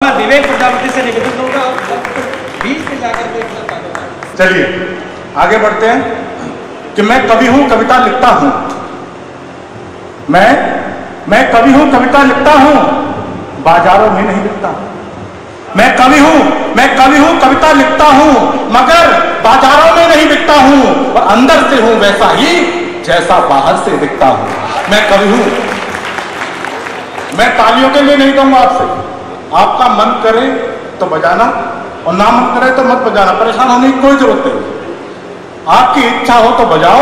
विवेक प्रजापति से निवेदन करूंगा बीच में जाकर के चलिए आगे बढ़ते हैं कि मैं कवि हूं, कविता लिखता हूं। मैं कवि हूं, कविता लिखता हूं, बाजारों में नहीं बिकता। मैं कवि हूं, कविता लिखता हूं, मगर बाजारों में नहीं बिकता हूं और अंदर से हूं वैसा ही जैसा बाहर से दिखता हूं। मैं कवि हूं। मैं तालियों के लिए नहीं कहूंगा आपसे, आपका मन करे तो बजाना और ना मन करे तो मत बजाना। परेशान होने की कोई जरूरत नहीं। आपकी इच्छा हो तो बजाओ,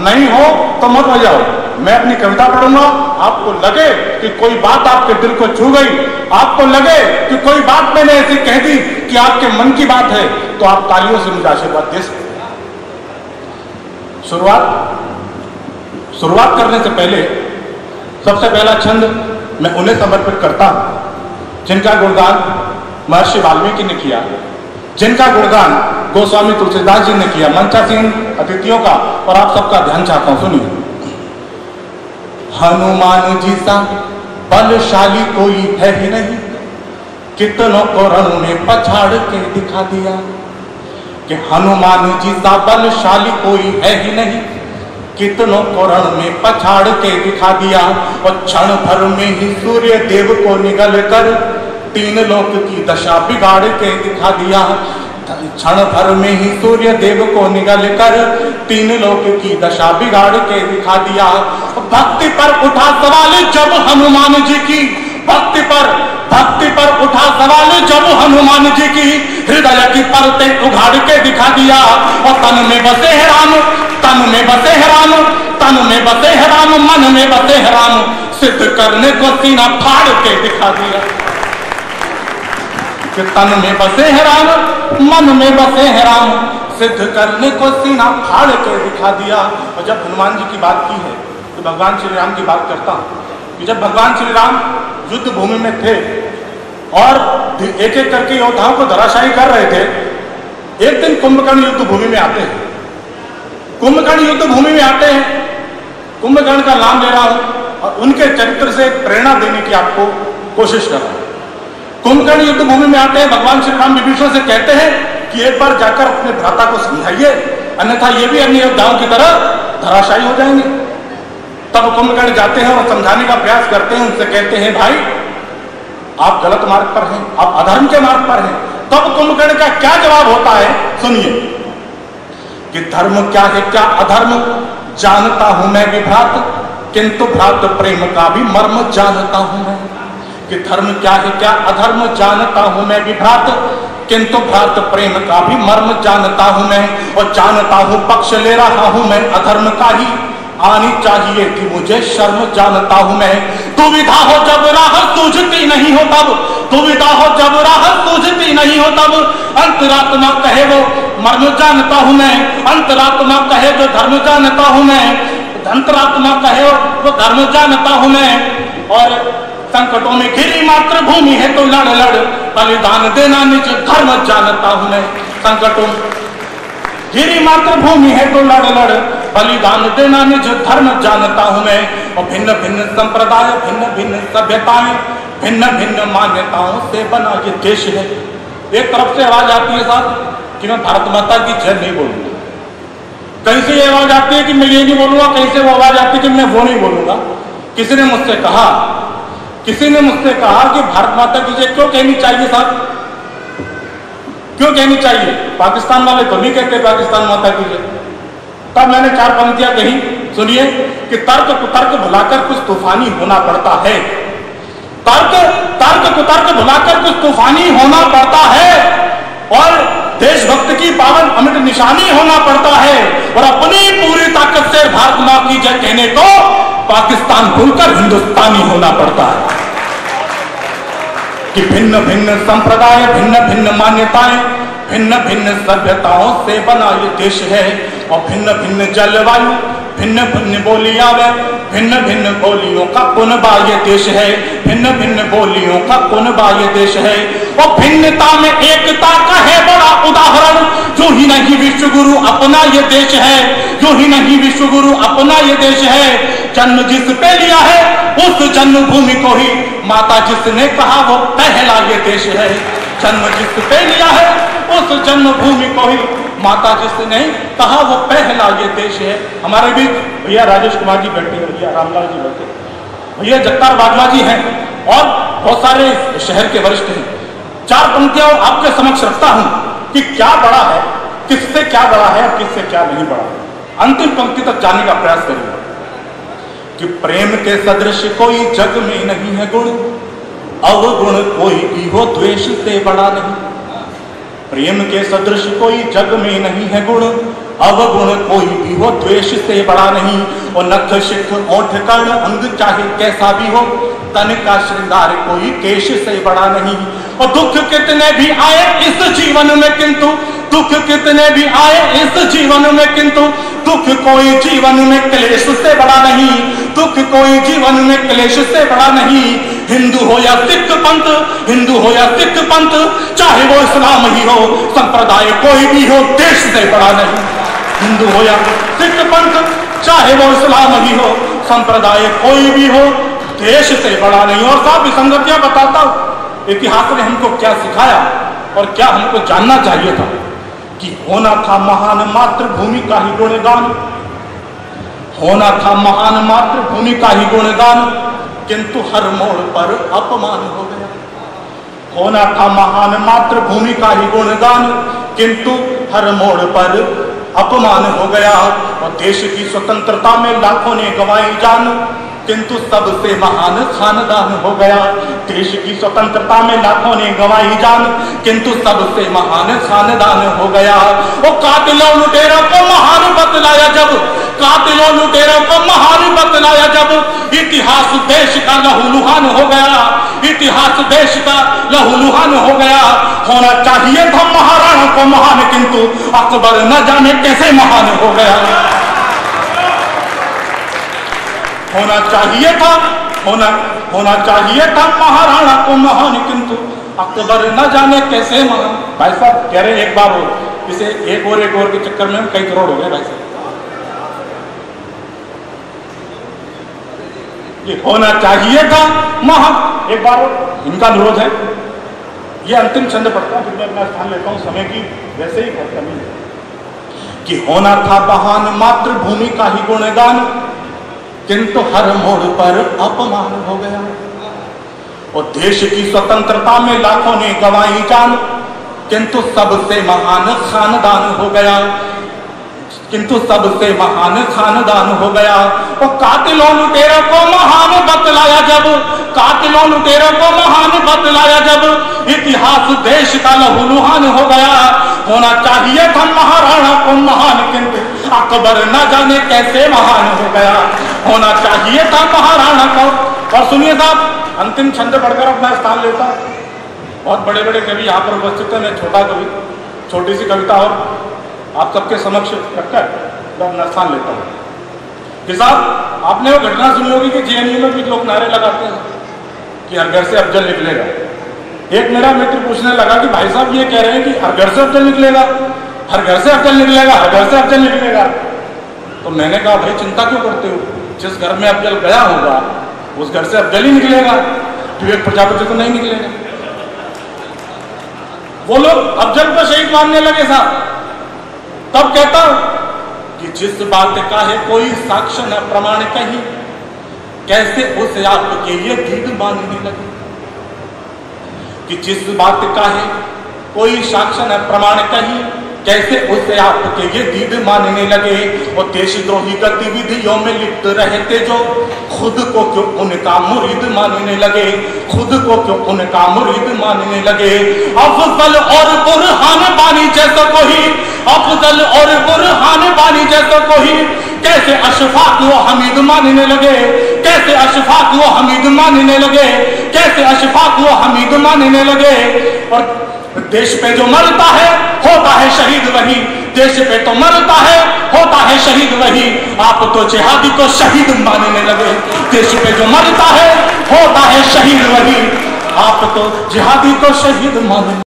नहीं हो तो मत बजाओ। मैं अपनी कविता पढ़ूंगा, आपको लगे कि कोई बात आपके दिल को छू गई, आपको लगे कि कोई बात मैंने ऐसी कह दी कि आपके मन की बात है, तो आप तालियों से मुझे आशीर्वाद दे सकते हैं। शुरुआत करने से पहले सबसे पहला छंद मैं उन्हें समर्पित करता हूं जिनका गुणगान महर्षि वाल्मीकि ने किया, जिनका गुणगान गोस्वामी तुलसीदास जी ने किया। मंचासीन अतिथियों का और आप सबका ध्यान चाहता हूं, सुनिए। हनुमान जी सा बलशाली कोई है ही नहीं, कितनों को रण में पछाड़ के दिखा दिया। कि हनुमान जी सा बलशाली कोई है ही नहीं, कितनों को रण में पछाड़ के दिखा दिया। और क्षण भर में ही सूर्य देव को निगल कर तीन लोक की दशा बिगाड़ के दिखा दिया। क्षण भर में ही सूर्य देव को निगल कर तीन लोक की दशा बिगाड़ के दिखा दिया। भक्ति पर उठा सवाल जब हनुमान जी की, भक्ति पर उठा सवाल जब हनुमान जी की, हृदय की परतें उघाड़ के दिखा दिया। और तन में बसे है राम, तन में बसे है राम, तन में बसे है राम, मन में बसे है राम, सिद्ध करने को सीना फाड़ के दिखा दिया। कि तन में बसे है राम, मन में बसे है राम, सिद्ध करने को सीना फाड़ के दिखा दिया। और जब हनुमान जी की बात की है तो भगवान श्री राम की बात करता हूं कि जब भगवान श्री राम युद्ध भूमि में थे और एक एक करके योद्धाओं को धराशायी कर रहे थे, एक दिन कुंभकर्ण युद्ध भूमि में आते हैं। कुंभकर्ण युद्ध भूमि में आते हैं, कुंभकर्ण का नाम ले रहा हूं और उनके चरित्र से प्रेरणा देने की आपको कोशिश कर रहा हूं। कुंभकर्ण युद्ध भूमि में आते हैं, भगवान श्री राम विभीषण से कहते हैं कि एक बार जाकर अपने भ्राता को समझाइए, अन्यथा ये भी अन्य योद्धाओं की तरह धराशायी हो जाएंगे। तब कुंभकर्ण जाते हैं और समझाने का प्रयास करते हैं, उनसे कहते हैं भाई आप गलत मार्ग पर हैं, आप अधर्म के मार्ग पर हैं। तब कुंभकर्ण का क्या जवाब होता है, सुनिए। कि धर्म क्या है क्या अधर्म जानता हूं मैं विभ्रात, किंतु भ्रात प्रेम का भी मर्म जानता हूं मैं। कि धर्म क्या है क्या अधर्म जानता हूं मैं विभ्रात, किंतु भ्रात प्रेम का भी मर्म जानता हूं मैं। और जानता हूं पक्ष ले रहा हूं मैं अधर्म का ही, आनी चाहिए कि मुझे शर्म जानता हूं मैं। दुविधा हो जब राह सूझती नहीं हो तब, दुविधा हो जब राह सूझती नहीं हो तब, अंतरात्मा कहे वो मर्म जानता हूं मैं। अंतरात्मा कहे जो धर्म जानता हूं मैं, अंतरात्मा कहे वो धर्म जानता हूं मैं। और संकटों में घिरी मातृभूमि है तो लड़ लड़ बलिदान देना निज धर्म जानता हूं मैं। संकटों घिरी मातृभूमि है तो लड़ लड़ बलिदान देना निज धर्म जानता हूं मैं। और भिन्न भिन्न संप्रदाय, भिन्न भिन्न सभ्यताएं, भिन्न भिन्न मान्यताओं से बना ये देश है। एक तरफ से आवाज आती है साहब कि मैं भारत माता की जय नहीं बोलूंगा, कहीं से ये आवाज आती है कि मैं ये नहीं बोलूंगा, कहीं से वो आवाज आती है कि मैं वो नहीं बोलूंगा। किसी ने मुझसे कहा कि भारत माता की जय क्यों कहनी चाहिए साहब, क्यों कहनी चाहिए? पाकिस्तान वाले तो नहीं कहते पाकिस्तान माता की जय। तब मैंने चार पंक्तियां कही, सुनिए। कि तर्क कुतर्क भुलाकर कुछ तूफानी होना पड़ता है, तर्क कुतर्क भुलाकर कुछ तूफानी होना पड़ता है, और देशभक्त की पावन अमिट निशानी होना पड़ता है। और अपनी पूरी ताकत से भारत मां की जय कहने को पाकिस्तान भूलकर हिंदुस्तानी होना पड़ता है। कि भिन्न भिन्न संप्रदाय, भिन्न भिन्न मान्यताएं, भिन्न भिन्न सभ्यताओं से बना ये देश है। और भिन्न भिन्न जलवायु, भिन्न भिन्न बोलियां व भिन्न भिन्न बोलियों का कुनबा ये देश है। भिन्न भिन्न बोलियों का कुनबा ये देश है। और भिन्नता में एकता का है बड़ा उदाहरण, जो ही नहीं विश्व गुरु अपना ये देश है, जो ही नहीं विश्व गुरु अपना ये देश है। जन्म जिस पे लिया है उस जन्मभूमि को ही माता जिसने कहा वो पहला ये देश है। जन्म जिस पे लिया है उस जन्मभूमि को ही माता जिसने कहा वो पहला ये देश है। हमारे भी भैया राजेश कुमार जी बैठे हैं, भैया रामलाल जी बैठे, भैया जगतार बाजवा जी हैं और बहुत सारे शहर के वरिष्ठ हैं। चार पंक्तियां आपके समक्ष रखता हूं कि क्या बड़ा है, किससे क्या बड़ा है और किससे क्या नहीं बड़ा है। अंतिम पंक्ति तक जाने का प्रयास करिए कि प्रेम के सदृश कोई जग में नहीं है गुण, अवगुण कोई भी हो द्वेष से बड़ा नहीं। प्रेम के सदृश कोई जग में नहीं है गुण, अवगुण कोई भी हो द्वेष से बड़ा नहीं। और नख शिख ओठ कर्ण अंग चाहे कैसा भी हो, तन का श्रृंगार कोई केश से बड़ा नहीं। और दुख कितने भी आए इस जीवन में किंतु, दुख कितने भी आए इस जीवन में किंतु, दुख कोई जीवन में क्लेश से बड़ा नहीं। दुख कोई जीवन में क्लेश से बड़ा नहीं। हिंदू हो या सिख पंथ, हिंदू हो या सिख पंथ, चाहे वो इस्लाम ही हो, संप्रदाय कोई भी हो, देश से बड़ा नहीं। हिंदू हो या सिख पंथ, चाहे वो इस्लाम ही हो, संप्रदाय कोई भी हो, देश से बड़ा नहीं। और साहब विसंगतियां बताता हूं, इतिहास ने हमको क्या सिखाया और क्या हमको जानना चाहिए था कि होना था महान मातृभूमि का ही गुणगान, होना था महान मातृभूमि का ही गुणगान, किंतु हर मोड़ पर अपमान हो गया। होना था महान मातृभूमि का ही गुणगान, किंतु हर मोड़ पर अपमान हो गया। और देश की स्वतंत्रता में लाखों ने गंवाई जान, किंतु सबसे महान खानदान हो गया। देश की स्वतंत्रता में लाखों ने गंवाई जान, किंतु सबसे महान खानदान हो गया। वो कातिलों लुटेरों को महान बतलाया जब, कातिलों लुटेरों को महान बतलाया जब, इतिहास देश का लहूलुहान हो गया। इतिहास देश का लहूलुहान हो गया। होना चाहिए था महाराणा को महान, किंतु अकबर न जाने कैसे महान हो गया। होना चाहिए था, होना चाहिए था महाराणा को महान, किंतु अकबर न जाने कैसे महान। भाई साहब कह रहे एक बार हो, इसे एक और के चक्कर में कई करोड़ हो गए भाई साहब। ये होना चाहिए था महान, एक बार और इनका अनुरोध है। ये अंतिम छंद पढ़ता हूं, फिर मैं अपना स्थान लेता हूं, समय की वैसे ही बहुत कमी है। कि होना था महान मातृभूमि का ही गुणगान, किंतु हर मोड़ पर अपमान हो गया। और देश की स्वतंत्रता में लाखों ने गंवाई जान, किंतु सबसे महान खानदान हो गया। किंतु सबसे महान खानदान हो गया। और कातिलों लुटेरों को महान बतलाया जब, कातिलों लुटेरों को महान बतलाया जब, इतिहास देश का लहूलुहान हो गया। होना चाहिए था महाराणा को महान, किंतु अकबर न जाने कैसे महान हो गया। होना चाहिए था महाराणा को। और सुनिए साहब, अंतिम छंद पढ़कर अपना स्थान लेता हूं। बहुत बड़े बड़े कवि यहाँ पर उपस्थित है, मैं छोटा कवि, छोटी सी कविता और आप सबके समक्ष रखकर मैं अपना स्थान लेता हूँ। कि साहब आपने वो घटना सुनी होगी कि जेएनयू में कुछ लोग नारे लगाते हैं कि हर घर से अफजल निकलेगा। एक मेरा मित्र पूछने लगा कि भाई साहब ये कह रहे हैं कि हर घर से अफजल निकलेगा, हर घर से अफजल निकलेगा, हर घर से अफजल निकलेगा। तो मैंने कहा भाई चिंता क्यों करते हो, जिस घर में अफजल गया होगा उस घर से अफजल ही निकलेगा, विवेक प्रजापति तो नहीं निकलेगा। वो लोग अफजल को शहीद मानने लगे साहब। तब कहता हूं कि जिस बात का है कोई साक्ष्य न प्रमाण कहीं, कैसे उसे आपके लिए दीद मानने लगे। कि जिस बात का है कोई साक्ष्य न प्रमाण कहीं, कैसे उसे आपके ये दीद मानने लगे। और देशद्रोही गतिविधियों में लिप्त रहते जो, खुद को क्यों उनका मुरीद मानने लगे, खुद को क्यों उनका मुरीद मानने लगे। अफजल और बुरहान बानी जैसा कोई, अफजल और बुरहान बानी जैसा कोई, कैसे अशफाक वो हमीद मानने लगे, कैसे अशफाक वो हमीद मानने लगे, कैसे अशफाक वो हमीद मानने लगे। और देश पे जो मरता है होता है शहीद वही, देश पे तो मरता है होता है शहीद वही। आप तो जिहादी को शहीद मानने लगे, देश पे जो मरता है होता है शहीद वही। आप तो जिहादी को शहीद मानने